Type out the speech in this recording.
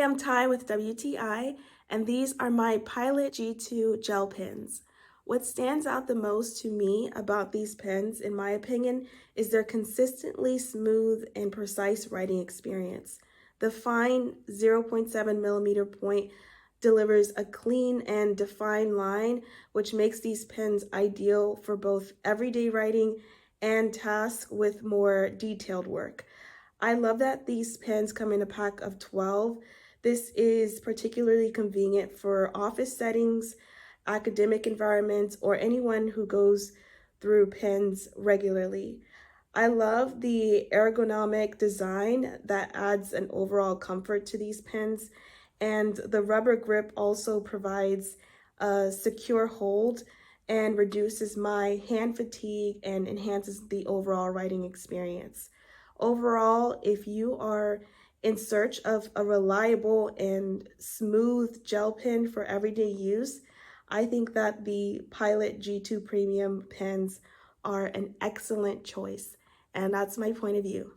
I'm Ty with WTI, and these are my Pilot G2 gel pens. What stands out the most to me about these pens, in my opinion, is their consistently smooth and precise writing experience. The fine 0.7 millimeter point delivers a clean and defined line, which makes these pens ideal for both everyday writing and tasks with more detailed work. I love that these pens come in a pack of 12. This is particularly convenient for office settings, academic environments, or anyone who goes through pens regularly. I love the ergonomic design that adds an overall comfort to these pens, and the rubber grip also provides a secure hold and reduces my hand fatigue and enhances the overall writing experience. Overall, if you are in search of a reliable and smooth gel pen for everyday use, I think that the Pilot G2 Premium pens are an excellent choice. And that's my point of view.